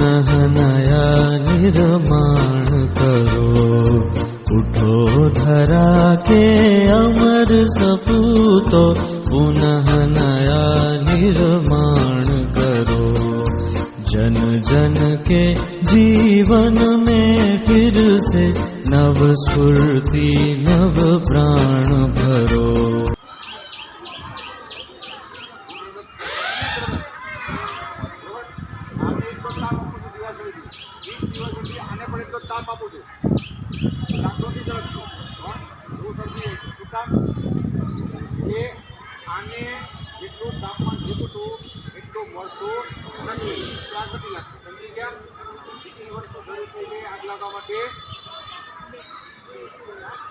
पुनः नया निर्माण करो। उठो धरा के अमर सपूतो, पुनः नया निर्माण करो। जन जन के जीवन में फिर से नव स्फूर्ति नव प्राण भरो। આને જેટલું તાપમાન જોતું એટલું મળતું નથી, ત્યાર નથી લાગતું. સમજી ગયા? બીજી વસ્તુ જરૂર થઈ ગઈ આગ લાગવા માટે.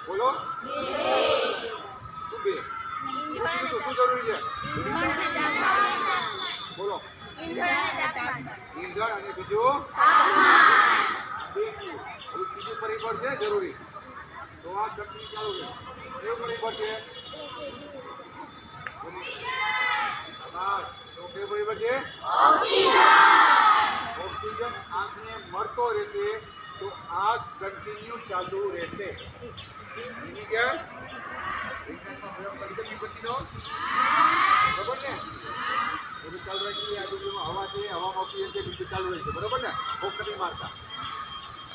બોલો શું બે શું જરૂરી છે? બોલો ઈંધણ અને બીજું ત્રીજું પરિબળ છે જરૂરી. તો આ ચટણી ચાલુ છે. કેવું પરિબળ છે? ઓક્સિજન આગને મળતો રહેશે તો આગ કન્ટિન્યુ ચાલુ રહેશે. બરોબર ને? બધું ચાલુ રાખી આજુબાજુમાં હવા છે, હવામાં ઓક્સિજન છે, બીજું ચાલુ રહેશે. બરોબર ને? ભોગ નથી મારતા.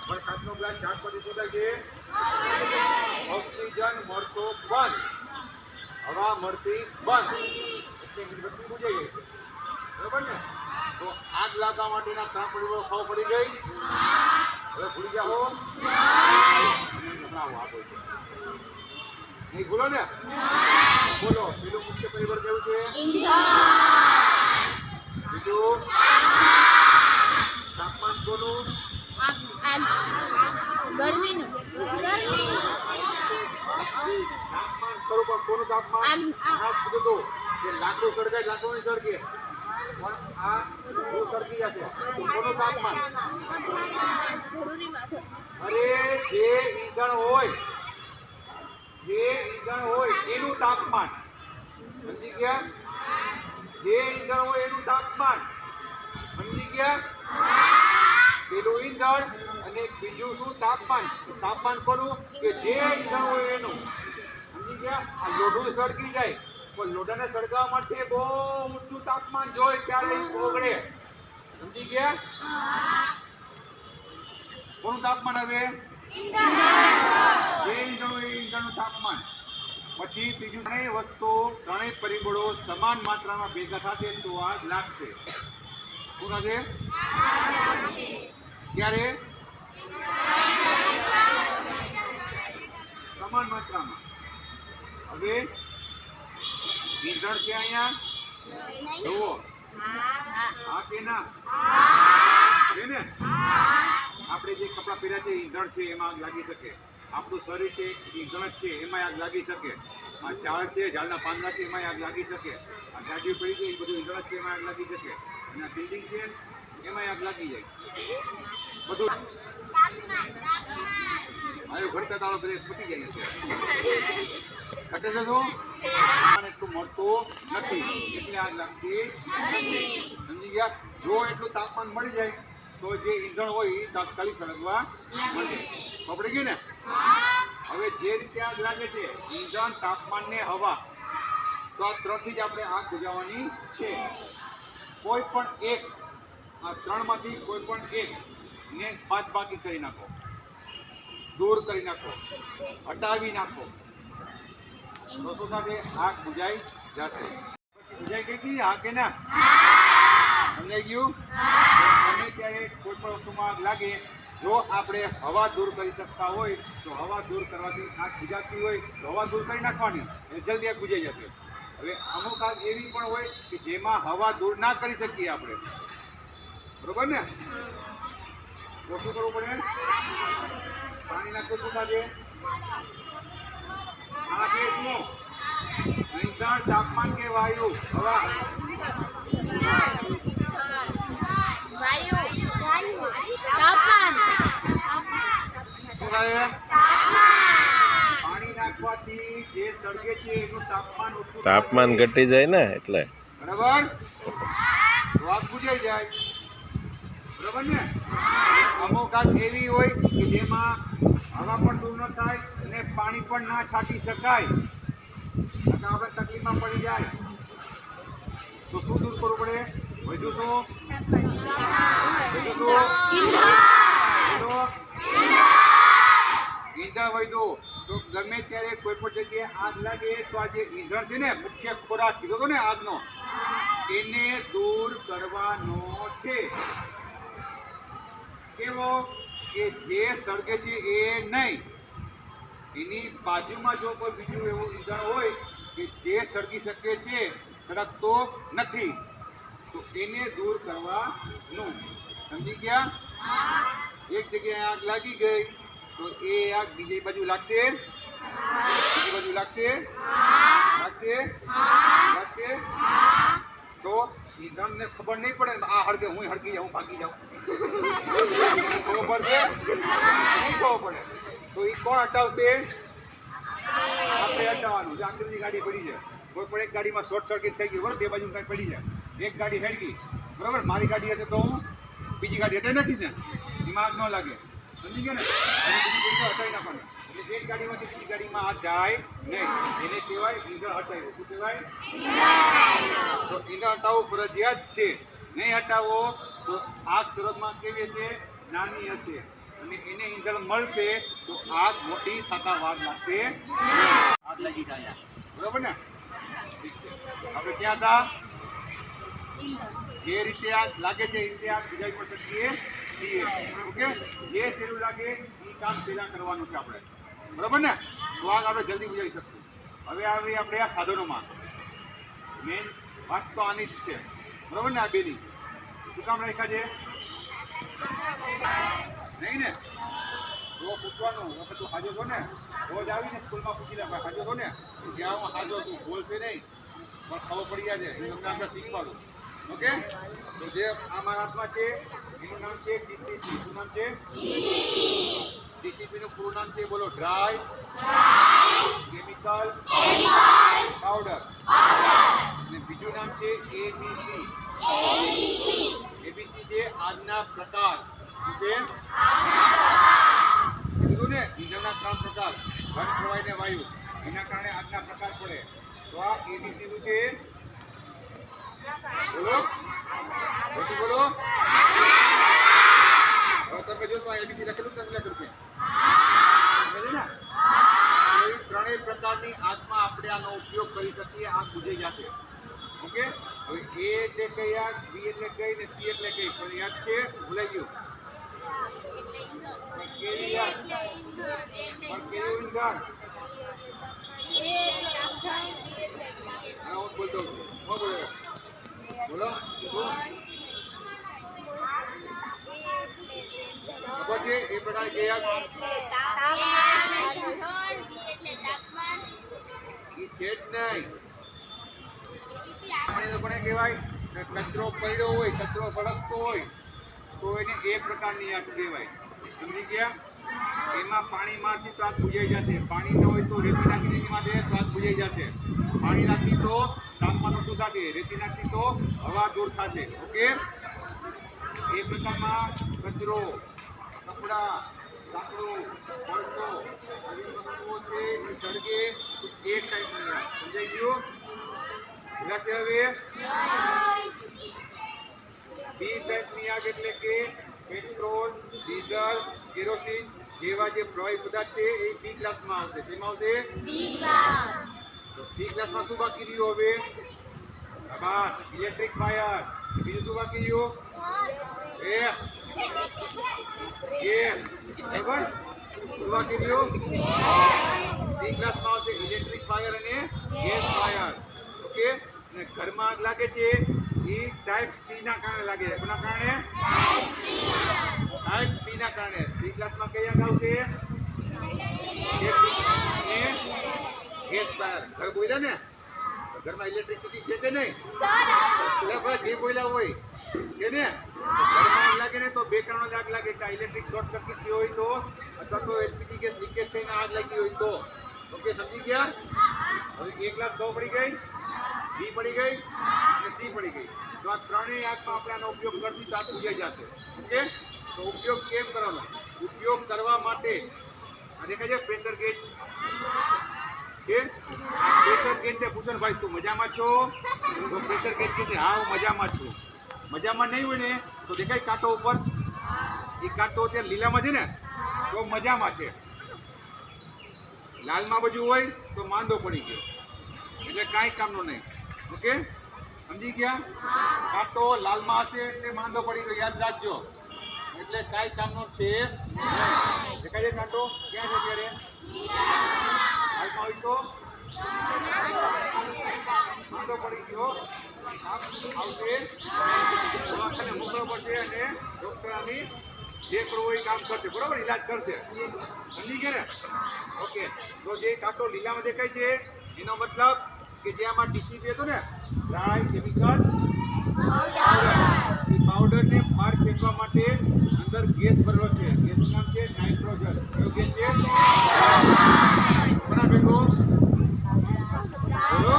પણ કાચનો ગ્લાસ ઝાડ પરથી શું થાય છે? ઓક્સિજન મળતો બંધ, હવા મળતી બંધ, એટલે મીણબત્તી બુજાઈ ગઈ. બરોબર ને? તો આગ લાગવા માટેના 3 પરિબળો ખબર પડી ગઈ. હવે ભૂલી જાઓ આપો છે નહીં ભૂલો ને? બોલો પેલું મુખ્ય પરિબળ કેવું છે? બીજું તાપમાન કોનું? ગરમીનું તાપમાન ખરું પણ કોનું તાપમાન? કીધું કે લાકડું સળગાય, લાકડું નહીં સળગે, પણ આ સળગી જશે. કોનું તાપમાન? અરે જે ઈંધણ હોય એનું તાપમાન. સમજી ગયા? જે ઈંધણ હોય એનું તાપમાન. સમજી ગયા? પેલું ઈંધણ અને બીજું શું? તાપમાન. તાપમાન કોનું? કે જે ઈંધણ હોય એનું. સમજી ગયા? આ લોઢું સળગી જાય પણ લોઢાને સળગાવવા માટે બહુ ઊંચું તાપમાન જોઈએ ત્યારે ઓગળે. સમજી ગયા? કોનું તાપમાન? હવે જે ઈંધણ હોય એ ઈંધણનું તાપમાન. પછી ત્રીજું, ત્રણેય વસ્તુ, ત્રણેય પરિબળો સમાન માત્રામાં ભેગા થશે તો આગ લાગશે. શું થશે? ક્યારે? સમાન માત્રામાં. હવે ઈંધણ છે અહીંયા, જુઓ હા કે ના? છે ને? આપણે જે કપડા પહેર્યા છે ઈંધણ છે, એમાં આગ લાગી શકે. આપણું શરીર છે ઈંધણ જ છે, એમાં આગ લાગી શકે. આ ઝાડ છે, ઝાડના પાંદડા છે, એમાં આગ લાગી શકે. આ ગાડી પડી છે એ બધું ઈંધણ જ છે, એમાં આગ લાગી શકે. અને આ બિલ્ડિંગ છે એમાં આગ લાગી જાય. બધું હવે ભરતા તાળો બધે પતી જાય છે. ઘટે છે શું? એટલું મળતું નથી એટલે આગ લાગતી નથી. સમજી ગયા? જો એટલું તાપમાન મળી જાય તો જે ઈંધણ હોય એ તાત્કાલિક સળગવા મળે. પકડી ગયું ને? હવે જે રીતે આગ લાગે છે ઈંધણ, તાપમાન ને હવા, તો આ 3 થી જ આપણે આગ બુઝાવવાની છે. કોઈ પણ એક, આ 3 માંથી કોઈ પણ એક ને બાદબાકી કરી નાખો, દૂર કરી નાખો, હટાવી નાખો તો શું થશે? આગ બુઝાઈ જશે. બુઝાઈ ગઈ હતી? હા કે ના? સમજાઈ ગયું? ગમે ત્યારે કોઈ પણ વસ્તુમાં આગ લાગે, જો આપણે હવા દૂર કરી શકતા હોય તો હવા દૂર કરવાથી આગ બુઝાતી હોય તો હવા દૂર કરી નાખવાની, જલ્દી આગ બુઝાઈ જશે. હવે અમુક આગ એવી પણ હોય કે જેમાં હવા દૂર ના કરી શકીએ આપણે. બરોબર ને? તો શું કરવું પડે? પાણી નાખવું. શું થશે? આ છે શું? ઈંધણ, તાપમાન કે વાયુ? હવા. પાણી નાખવાથી જે સળગે છે એનું તાપમાન ઘટી જાય ને એટલે. બરાબર? તો આગ બુઝાઈ જાય. બરાબર? બરાબર ને? અમુક આગ એવી હોય કે જેમાં હવા પણ દૂર ન થાય અને પાણી પણ ના છાંટી શકાય, અને આપણે તકલીફમાં પડી જાય તો શું દૂર કરવું પડે? વધુ શું? ઈંધણ વધ્યું તો ગમે ત્યારે કોઈ પણ જગ્યાએ આગ લાગે તો આ જે ઈંધણ છે ને, મુખ્ય ખોરાક કીધો હતો ને આગનો, એને દૂર કરવાનો છે. કેવો? કે જે સળગે છે એ નહીં, એની બાજુમાં જો કોઈ બીજું એવું ઈંધણ હોય કે જે સળગી શકે છે, સળગતો નથી, તો એને દૂર કરવાનું. સમજી ગયા? એક જગ્યાએ આગ લાગી ગઈ તો એ આગ બીજી બાજુ લાગશે? બીજી બાજુ લાગશે? લાગશે? તો ઈંધણને ખબર નહીં પડે આ હળગે, હું હળગી જાઉં, ભાગી જાઉં. ખબર પડશે? નહીં ખબર પડે. તો એ કોણ હટાવશે? આપણે હટાવવાનું. જો આખી ગાડી પડી છે, કોઈ પણ એક ગાડીમાં શોર્ટ સર્કિટ થઈ ગયું, બરાબર, બે બાજુ કઈ પડી જાય, એક ગાડી હેડકી, બરાબર, મારી ગાડી હશે તો હું બીજી ગાડી હટાવી નાખીશ ને, દિમાગ ન લાગે. સમજી ગયા ને? અને બીજી ગાડી હટાવી નાખવાની. એટલે એક ગાડીમાંથી બીજી ગાડીમાં આ જાય નહીં, એને કહેવાય ઈંધણ હટાવ્યું. શું કહેવાય? તો ઈંધણ હટાવવું ફરજિયાત છે. નહીં હટાવો તો આગ શરૂઆતમાં કેવી હશે? નાની હશે, અને એને ઈંધણ મળશે તો આગ મોટી થતા વાર લાગશે. આગ લાગી જાય, બરાબર ને? ઠીક છે. આપણે ક્યાં હતા? જે રીતે આગ લાગે છે એ રીતે આગ બુઝાવી પણ શકીએ છીએ. ઓકે, જે સહેલું લાગે એ કામ પહેલા કરવાનું છે આપણે, બરાબર ને? તો આગ આપણે જલ્દી બુઝાવી શકશું. હવે આવી આપણે આ સાધનોમાં મેન વાત તો આની જ છે, બરાબર ને? આ બેની શું કામ રાખ્યા છે? નહીં ને? તો પૂછવાનું, વખત તું હાજો છો ને, રોજ આવીને સ્કૂલમાં પૂછી લે, હાજો છો ને? ત્યાં હું હાજો છું, બોલશે નહીં, પણ ખબર પડી જાય છે, તમને આપણે શીખવાડું. ઓકે, તો જે આ મારા હાથમાં છે એનું નામ છે ડીસીપી. શું નામ છે? ડીસીપી નું પૂરું નામ છે, બોલો? Dry chemical powder. અને બીજું નામ છે એબીસી. એબીસી છે આજના પ્રકાર. શું છે? કીધું ને, ઈંધણના 3 પ્રકાર, ઘન, પ્રવાહી ને વાયુ. એના કારણે આજના પ્રકાર પડે. તો આ એબીસી નું છે. બોલો, બધું બોલો. હવે તમે જોશો એબીસી લખેલું કે નથી લખેલું? ત્રણેય પ્રકારની આગમાં આપણે આનો ઉપયોગ કરી શકીએ, આગ બુઝાઈ જશે. ઓકે, હવે એ એટલે કઈ આગ, બી એટલે કઈ ને સી એટલે કઈ? પણ યાદ છે? ભૂલાઈ ગયું? કેવી આગ? પણ કેવું ઈંધણ? હું બોલતો છું, બોલો બોલો. ખબર છે એ પ્રકાર કઈ આગ? એ છે જ નહીં. કોને કહેવાય? કચરો પડ્યો હોય, કચરો સળગતો હોય તો એને એ પ્રકારની આગ કહેવાય. સમજી ગયા? એમાં પાણી મારશી તો આગ બુઝાઈ જશે. પાણી ન હોય તો રેતી નાખીને એમાં દે તો આગ બુઝાઈ જશે. પાણી નાખી તો તાપમાન ઓછું થશે, રેતી નાખી તો હવા દૂર થશે. ઓકે, એ પ્રકારમાં કચરો, કપડા, લાકડું, કોલસો આવી વસ્તુઓ છે એ સળગે તો એક ટાઈપની આગ. સમજાઈ ગયું? ભૂલાશે હવે? બી ટાઈપની આગ એટલે કે પેટ્રોલ, ડીઝલ, કેરોસીન જેવા જે પ્રવાહી પદાર્થ છે એ બી ક્લાસમાં આવશે. શેમાં આવશે? તો સી ક્લાસમાં શું બાકી રહ્યું હવે? Electric fire. બીજું શું બાકી રહ્યું? બરાબર, શું બાકી રહ્યું? સી ક્લાસમાં આવશે ઇલેક્ટ્રિક ફાયર અને ગેસ ફાયર. ઓકે, અને ઘરમાં આગ લાગે છે એ ટાઈપ સી ના કારણે લાગે છે. કોના કારણે? ટાઈપ સી ના કારણે. સી ક્લાસમાં કઈ આગ આવશે? Gas fire. ઘર બોલ્યા ને, ઘરમાં ઇલેક્ટ્રિસિટી છે કે નહીં? જે બોલ્યા હોય છે ને. ઘરમાં આગ લાગે ને તો બે કારણો આગ લાગે. કે ઇલેક્ટ્રિક શોર્ટ સર્કિટ થઈ હોય તો, અથવા તો એલપીજી ગેસ લીકેજ થઈને આગ લાગી હોય તો. ઓકે, સમજી ગયા? હવે એક ગ્લાસ ખબર પડી ગઈ? ડી પડી ગઈ અને સી પડી ગઈ. તો આ ત્રણેય આંખમાં આપણે આનો ઉપયોગ કરશું તો આ પૂજાઈ જશે. ઓકે, તો ઉપયોગ કેમ કરવાનો? ઉપયોગ કરવા માટે આ દેખાય છે પ્રેશર ગેજ છે. આ પ્રેશર ગેજને પૂછો ને ભાઈ તું મજામાં છો? તો પ્રેશર ગેજ કહેશે હા હું મજામાં છું. મજામાં નહીં હોય ને તો દેખાય કાંટો ઉપર, એ કાંટો અત્યારે લીલામાં છે ને તો મજામાં છે, લાલમાં બધું હોય તો માંદો પડી ગયો, એટલે કાંઈ કામનો નહીં. ઓકે, સમજી ગયા? કાંટો લાલમાં હશે એટલે માંદો પડી ગયો, યાદ રાખજો. એટલે કાંઈ કામનો છે નહીં. દેખાય છે કાંટો ક્યાં છે અત્યારે? લાલમાં હોય તો માંદો પડી ગયો, આવશે, દવાખાને મોકલવો પડશે અને ડોક્ટર આની જે કરવું એ કામ કરશે, બરોબર, ઈલાજ કરશે. સમજી ગયા ને? ઓકે, તો જે કાંટો લીલામાં દેખાય છે એનો મતલબ કે જે આમાં ડીસીપી હતો ને ડ્રાય કેમિકલ પાવડરને બહાર ફેંકવા માટે અંદર ગેસ ભરેલો છે. ગેસનું નામ છે નાઇટ્રોજન. કયો ગેસ છે? કોના ભેગો? બોલો,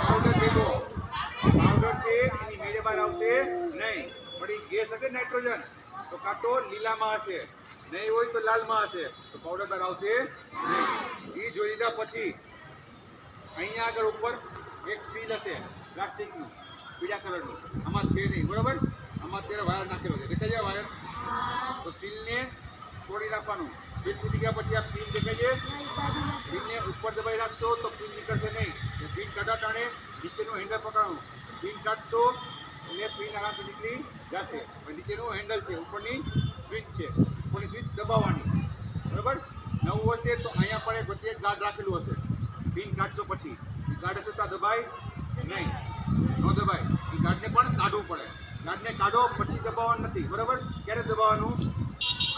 પાવડર ભેગો. પાવડર છે એની મેળે બહાર આવશે નહીં, પણ એ ગેસ હશે નાઇટ્રોજન તો કાંટો લીલામાં હશે, નહીં હોય તો લાલમાં હશે, તો પાવડર બહાર આવશે નહીં. એ જોઈ લીધા પછી અહીંયા આગળ ઉપર એક સીલ હશે પ્લાસ્ટિકનું પીળા કલરનું, આમાં છે નહીં, બરોબર, આમાં અત્યારે વાયર નાખેલો છે, દેખાય છે વાયર? તો સીલને તોડી નાખવાનું. સીલ તૂટી ગયા પછી આ પિન દેખાય છે, પિનને ઉપર દબાઈ રાખશો તો પિન નીકળશે નહીં. પિન કાઢવા ટાણે નીચેનું હેન્ડલ પકડવાનું, પિન કાઢશો એટલે પિન આરામથી નીકળી જશે. નીચેનું હેન્ડલ છે, ઉપરની સ્વિચ છે, ઉપરની સ્વિચ દબાવવાની, બરાબર. નવું હશે તો અહીંયા પણ એક વચ્ચે ગાર્ડ રાખેલું હશે, પિન કાઢશો પછી ગાર્ડ હશે તો આ દબાય નહીં, ન દબાય. એ ગાર્ડને પણ કાઢવું પડે, ગાર્ડને કાઢો પછી દબાવવાનું નથી, બરાબર. ક્યારે દબાવવાનું?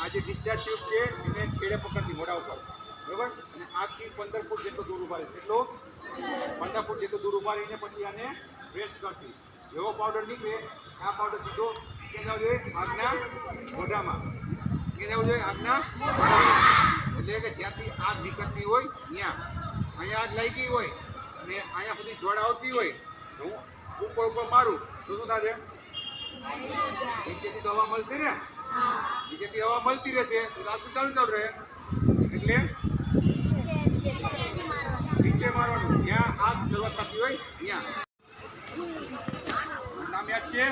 આ જે ડિસ્ચાર્જ ટ્યુબ છે એને છેડે પકડતી મોઢા ઉપર, બરાબર, અને આથી 15 ફૂટ જેટલો દૂર ઉભા રહે, એટલો 15 ફૂટ જેટલું દૂર ઉભા રહીને પછી આને પ્રેસ કરતી. જેવો પાવડર નીકળે આ પાવડર સીધો ક્યાં જવો જોઈએ? આગના મોઢામાં. ક્યાં જવું જોઈએ? આગના મોઢામાં. એટલે કે જ્યાંથી આગ નીકળતી હોય ત્યાં, અહીંયા આગ લાગી હોય અને અહીંયા સુધી જોડ આવતી હોય તો હું ઉપર મારું તો શું થશે? નીચેથી તો હવા મળશે ને, નીચેથી હવા મળતી રહેશે તો આગ તો ચાલુ રહે. એટલે નીચે મારવાનું જ્યાં આગ શરૂઆત થતી હોય ત્યાં. નામ યાદ છે?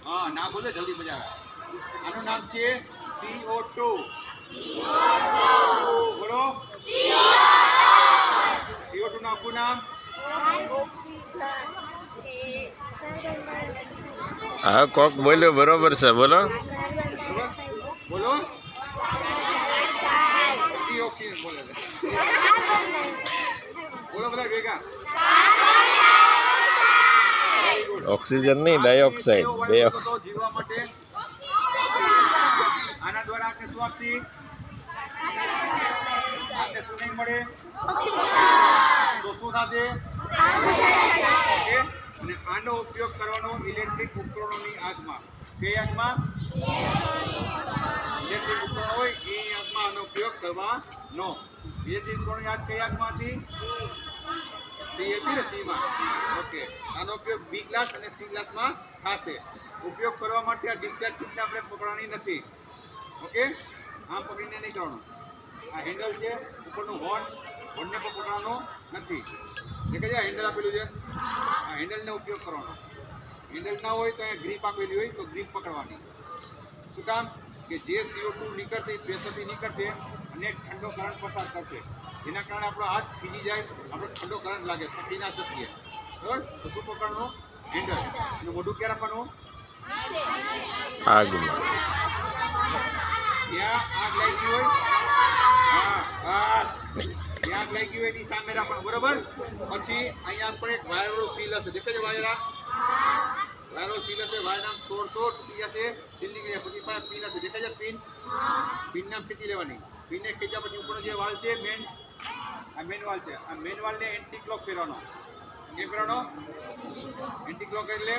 હા, નામ બોલે જલ્દી મજા આવે. આનું નામ છે CO2. બોલો, CO2 નું આખું નામ? હા, કોક બોલ્યો બરોબર છે, બોલો. બોલો, ડિઓક્સિન બોલે છે. બોલો બધા ભેગા. ઓક્સિજન નહીં, ડાયોક્સાઇડ. જીવવા માટે આના દ્વારા આપણે શું આપતી? આપણે શું નહીં મળે તો શું થશે? અને આનો ઉપયોગ કરવાનો ઇલેક્ટ્રિક ઉપકરણોની આગમાં. કઈ આગમાં? ઇલેક્ટ્રિક ઉપકરણ હોય એ આગમાં આનો ઉપયોગ કરવાનો. ઇલેક્ટ્રિક ઉપકરણોની આગ કઈ આગમાં હતી? સી હતી ને, સીમાં. ઓકે, આનો ઉપયોગ બી ક્લાસ અને સી ક્લાસમાં થશે. ઉપયોગ કરવા માટે આ ડિસ્ચાર્જ ટ્યુબને આપણે પકડવાની નથી. ઓકે, આમ પકડીને નહીં કરવાનું. આ હેન્ડલ છે ઉપરનું હોર્ન, હોર્નને પણ પકડવાનો નથી. દેખાય છે હેન્ડલ આપેલું છે, આ હેન્ડલનો ઉપયોગ કરવાનો. હેન્ડલ ના હોય તો અહીંયા ગ્રીપ આપેલી હોય તો ગ્રીપ પકડવાની. શું કામ? કે જે CO2 નીકળશે એ પ્રેશરથી નીકળશે અને ઠંડો કરંટ પસાર કરશે, જેના કારણે આપણો હાથ થીજી જાય, આપણો ઠંડો કરંટ લાગે, પકડી ના શકીએ, બરાબર. તો શું પકડવાનું? હેન્ડલ. અને મોઢું ક્યાં રાખવાનું? આગમાં. ત્યાં આગ લાગી હોય, હા બસ, ત્યાં આગ લાગી હોય એની સામે રાખવાનું, બરોબર. પછી અહીંયા આપણે એક વાયરનો સીલ હશે, દેખાય છે વાયરા? વાયરો સીલ હશે, વાયર નામ તોડશો તૂટી જશે, સીલ નીકળી જાય. પછી પાસે પિન હશે, દેખાય છે પિન? પિન નામ ખેંચી લેવાની. પિનને ખેંચ્યા પછી ઉપરનો જે વાલ છે મેન, આ મેન વાલ છે, આ મેન વાલને એન્ટી ક્લોક ફેરવાનો. કેમ ફેરવાનો? એન્ટી ક્લોક એટલે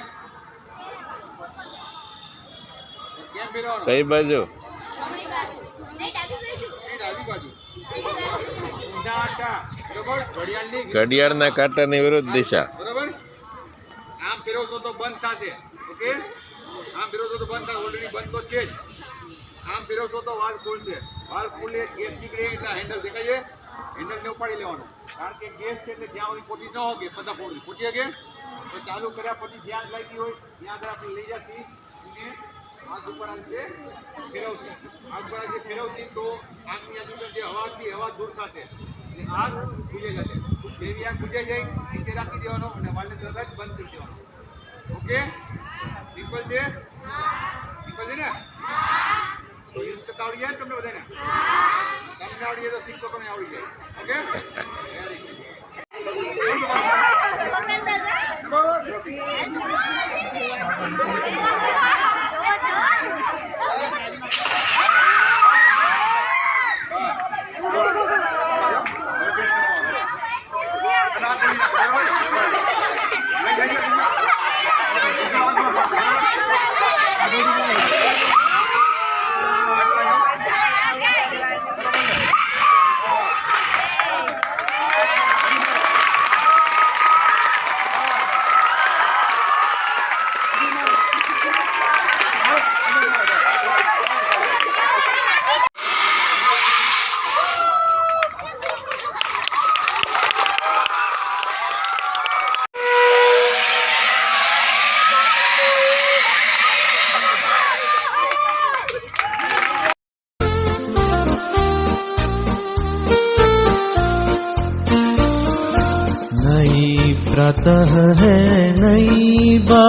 કેમ ફેરવાનો? કઈ બાજુ? ડાબી બાજુ. ઊંધા આટા બરોબર ઘડિયાળની ઘડિયાળના કાંટાની વિરુદ્ધ દિશા. બરોબર આમ ફેરવશો તો બંધ થશે ઓકે આમ ફેરવશો તો બંધ થશે ઓલરેડી બંધ તો છે જ આમ ફેરવશો તો વાલ્વ ખુલશે વાલ્વ ખુલે ગેસ નીકળે એટલે હેન્ડલ દેખાય છે હેન્ડલને ઉપાડી લેવાનું કારણ કે ગેસ છે એટલે જ્યાં સુધી પોટી ન હોગે બધા પોટી શકે તો ચાલુ કર્યા પછી જ્યાં લાગી હોય ત્યાં આગળ આપણે લઈ જશી અને આગ ઉપર આવશે ફેરવશે આગ ઉપર આવશે ફેરવશી તો આગની આજુબાજુ જે હવા હતી હવા દૂર થશે અને આગ બુજાઈ જશે જેવી આગ બુજાઈ જાય નીચે રાખી દેવાનો અને વાલને તરત જ બંધ કરી દેવાનો ઓકે સિમ્પલ છે ને તો યુઝ કરતા આવડી જાય ને તમને બધાને તમને આવડી જાય તો શિક્ષકોને આવડી જાય ઓકે વેરી नई प्रातः है नई बात